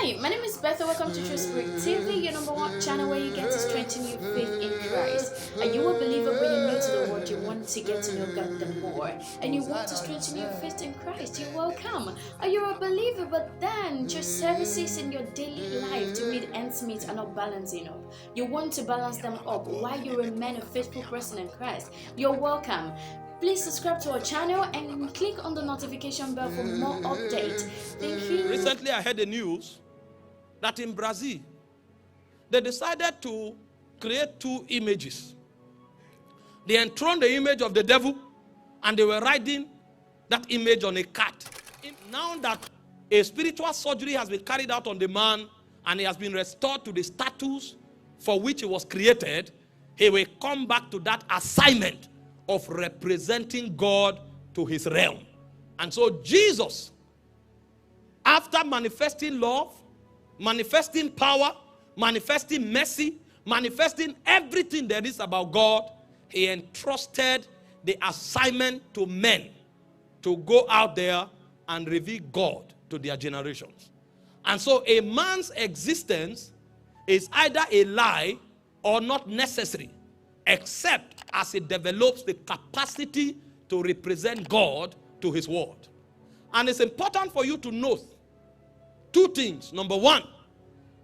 Hi, my name is Betha. Welcome to True Spirit TV, your number one channel where you get to strengthen your faith in Christ. Are you a believer but you're new to the word? You want to get to know God the more, and you want to strengthen your faith in Christ? You're welcome. Are you a believer but then just services in your daily life to meet ends meet are not balancing up? You want to balance them up while you remain a faithful person in Christ? You're welcome. Please subscribe to our channel and click on the notification bell for more updates. Thank you. Recently, I heard the news that in Brazil, they decided to create two images. They enthroned the image of the devil, and they were riding that image on a cat. Now that a spiritual surgery has been carried out on the man, and he has been restored to the status for which he was created, he will come back to that assignment of representing God to his realm. And so Jesus, after manifesting love, manifesting power, manifesting mercy, manifesting everything there is about God, he entrusted the assignment to men to go out there and reveal God to their generations. And so a man's existence is either a lie or not necessary, except as it develops the capacity to represent God to his word. And it's important for you to note two things. Number one,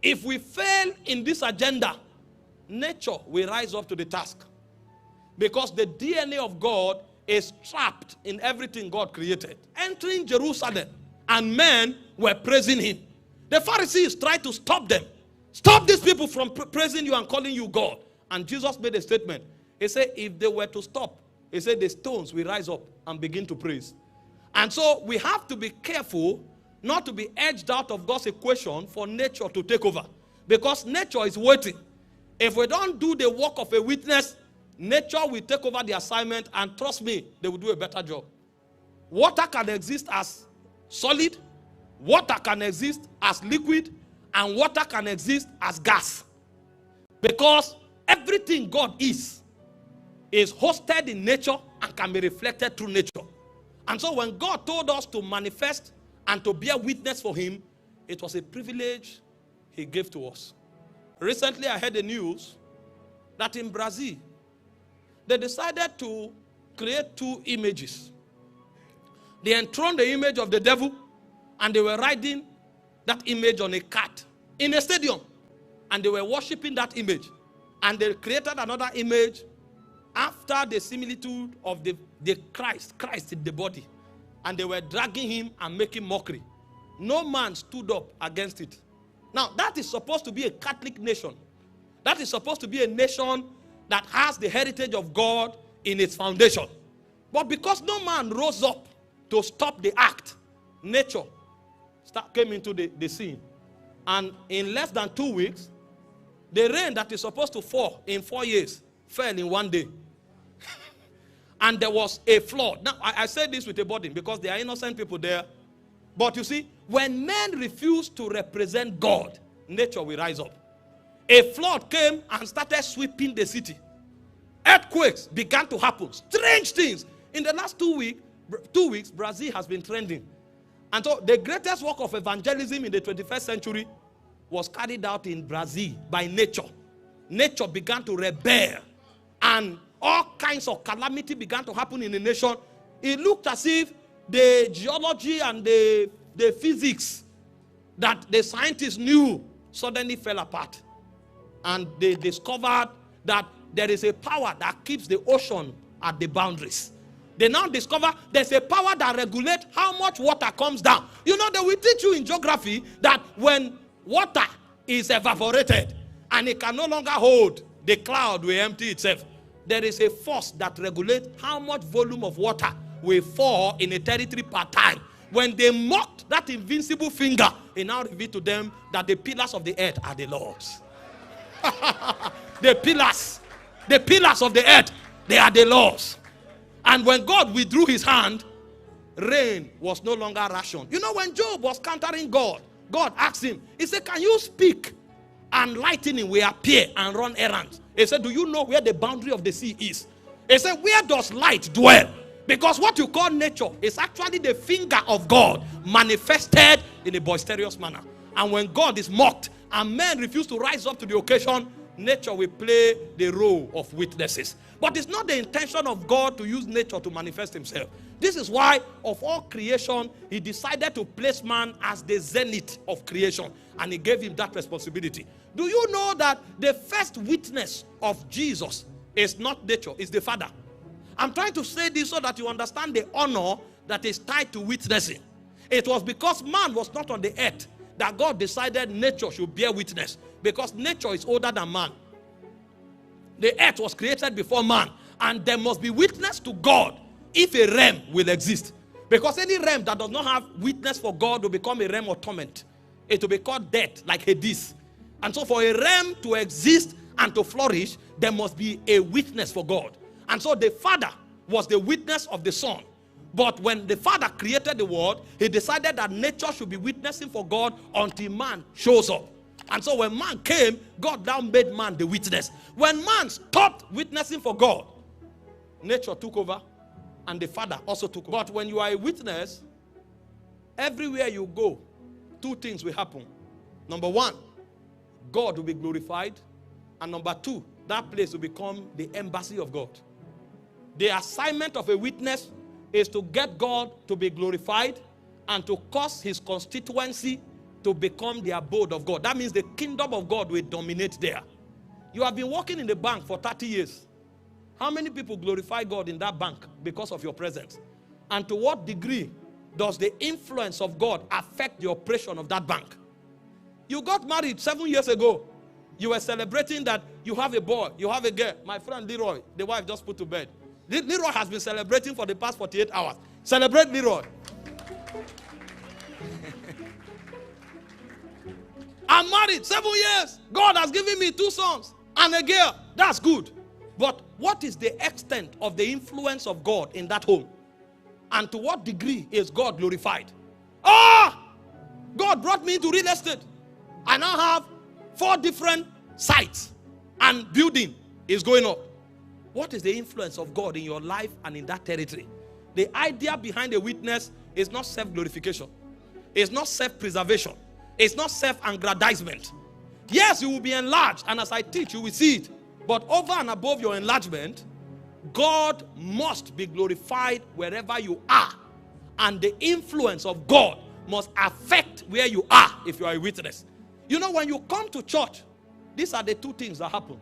if we fail in this agenda, nature will rise up to the task. Because the DNA of God is trapped in everything God created. Entering Jerusalem, and men were praising him. The Pharisees tried to stop them. Stop these people from praising you and calling you God. And Jesus made a statement. He said, if they were to stop, he said the stones will rise up and begin to praise. And so we have to be careful not to be edged out of God's equation for nature to take over. Because nature is waiting. If we don't do the work of a witness, nature will take over the assignment, and trust me, they will do a better job. Water can exist as solid, water can exist as liquid, and water can exist as gas. Because everything God is hosted in nature and can be reflected through nature. And so when God told us to manifest and to bear witness for him, it was a privilege he gave to us. Recently, I heard the news that in Brazil, they decided to create two images. They enthroned the image of the devil, and they were riding that image on a cat in a stadium. And they were worshiping that image. And they created another image after the similitude of the Christ in the body. And they were dragging him and making mockery. No man stood up against it. Now, that is supposed to be a Catholic nation. That is supposed to be a nation that has the heritage of God in its foundation. But because no man rose up to stop the act, nature came into the scene. And in less than 2 weeks, the rain that is supposed to fall in 4 years fell in 1 day. And there was a flood. Now, I say this with a burden because there are innocent people there. But you see, when men refuse to represent God, nature will rise up. A flood came and started sweeping the city. Earthquakes began to happen. Strange things. In the last 2 weeks, Brazil has been trending. And so the greatest work of evangelism in the 21st century was carried out in Brazil by nature. Nature began to rebel, and all kinds of calamity began to happen in the nation. It looked as if the geology and the physics that the scientists knew suddenly fell apart. And they discovered that there is a power that keeps the ocean at the boundaries. They now discover there's a power that regulates how much water comes down. You know, they will teach you in geography that when water is evaporated and it can no longer hold, the cloud will empty itself. There is a force that regulates how much volume of water will fall in a territory per time. When they mocked that invincible finger, it now revealed to them that the pillars of the earth are the Lord's. The pillars of the earth, they are the Lord's. And when God withdrew his hand, rain was no longer rationed. You know, when Job was countering God, God asked him, he said, can you speak and lightning will appear and run errands? He said, do you know where the boundary of the sea is? He said, where does light dwell? Because what you call nature is actually the finger of God manifested in a boisterous manner. And when God is mocked and men refuse to rise up to the occasion, nature will play the role of witnesses. But it's not the intention of God to use nature to manifest himself. This is why of all creation, he decided to place man as the zenith of creation. And he gave him that responsibility. Do you know that the first witness of Jesus is not nature, it's the Father? I'm trying to say this so that you understand the honor that is tied to witnessing. It was because man was not on the earth that God decided nature should bear witness. Because nature is older than man. The earth was created before man. And there must be witness to God if a realm will exist. Because any realm that does not have witness for God will become a realm of torment. It will be called death, like Hades. And so for a realm to exist and to flourish, there must be a witness for God. And so the Father was the witness of the Son. But when the Father created the world, he decided that nature should be witnessing for God until man shows up. And so when man came, God now made man the witness. When man stopped witnessing for God, nature took over and the Father also took over. But when you are a witness, everywhere you go, two things will happen. Number one, God will be glorified. And number two, that place will become the embassy of God. The assignment of a witness is to get God to be glorified and to cause his constituency to become the abode of God. That means the kingdom of God will dominate there. You have been working in the bank for 30 years. How many people glorify God in that bank because of your presence? And to what degree does the influence of God affect the operation of that bank? You got married 7 years ago. You were celebrating that you have a boy, you have a girl. My friend Leroy, the wife just put to bed. Leroy has been celebrating for the past 48 hours. Celebrate Leroy. I'm married 7 years. God has given me 2 sons and a girl. That's good. But what is the extent of the influence of God in that home? And to what degree is God glorified? God brought me into real estate. I now have 4 different sites and building is going up. What is the influence of God in your life and in that territory? The idea behind a witness is not self-glorification. It's not self-preservation. It's not self-aggrandizement. Yes, you will be enlarged, and as I teach, you will see it. But over and above your enlargement, God must be glorified wherever you are. And the influence of God must affect where you are if you are a witness. You know, when you come to church, these are the 2 things that happen.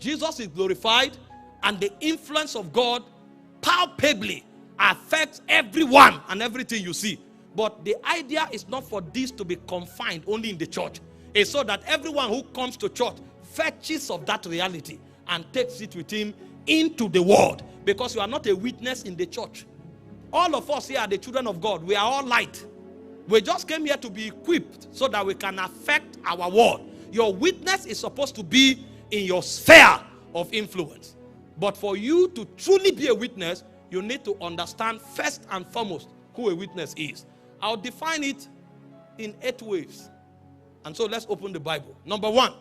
Jesus is glorified, and the influence of God palpably affects everyone and everything you see. But the idea is not for this to be confined only in the church. It's so that everyone who comes to church fetches of that reality and takes it with him into the world. Because you are not a witness in the church. All of us here are the children of God. We are all light. We just came here to be equipped so that we can affect our world. Your witness is supposed to be in your sphere of influence. But for you to truly be a witness, you need to understand first and foremost who a witness is. I'll define it in 8 ways. And so let's open the Bible. Number 1.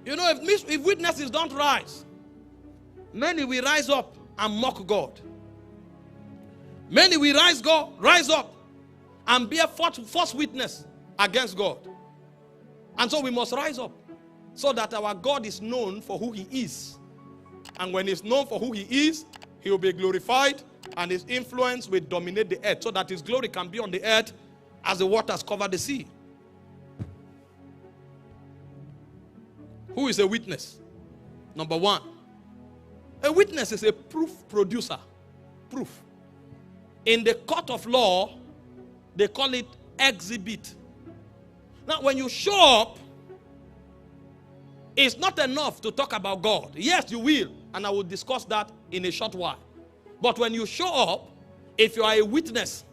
You know, if witnesses don't rise, many will rise up and mock God. Many will rise up and bear false witness against God. And so we must rise up so that our God is known for who he is. And when he's known for who he is, he will be glorified and his influence will dominate the earth so that his glory can be on the earth as the waters cover the sea. Who is a witness? Number 1. A witness is a proof producer. Proof. In the court of law, they call it exhibit. Now, when you show up, it's not enough to talk about God. Yes, you will, and I will discuss that in a short while. But when you show up, if you are a witness,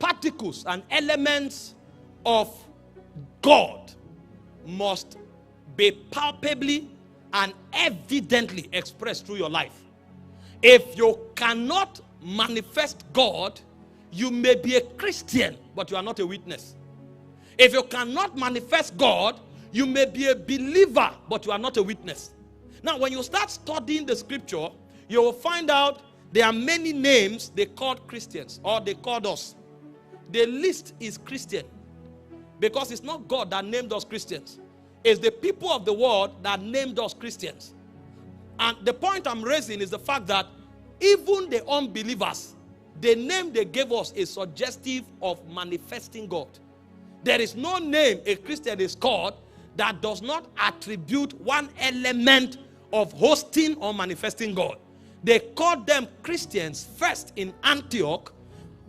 particles and elements of God must be palpably and evidently expressed through your life. If you cannot manifest God, you may be a Christian, but you are not a witness. If you cannot manifest God, you may be a believer, but you are not a witness. Now, when you start studying the scripture, you will find out there are many names they called Christians, or they called us. The list is Christian, because it's not God that named us Christians. It's the people of the world that named us Christians. And the point I'm raising is the fact that even the unbelievers, the name they gave us is suggestive of manifesting God. There is no name a Christian is called that does not attribute one element of hosting or manifesting God. They called them Christians first in Antioch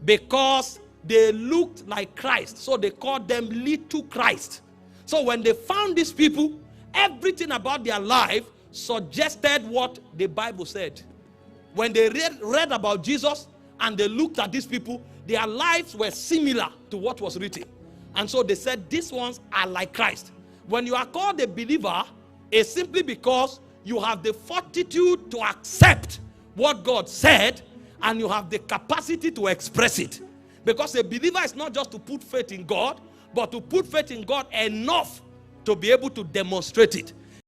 because they looked like Christ. So they called them little Christ. So when they found these people, everything about their life suggested what the Bible said. When they read about Jesus and they looked at these people, their lives were similar to what was written. And so they said, these ones are like Christ. When you are called a believer, it's simply because you have the fortitude to accept what God said, and you have the capacity to express it. Because a believer is not just to put faith in God, but to put faith in God enough to be able to demonstrate it.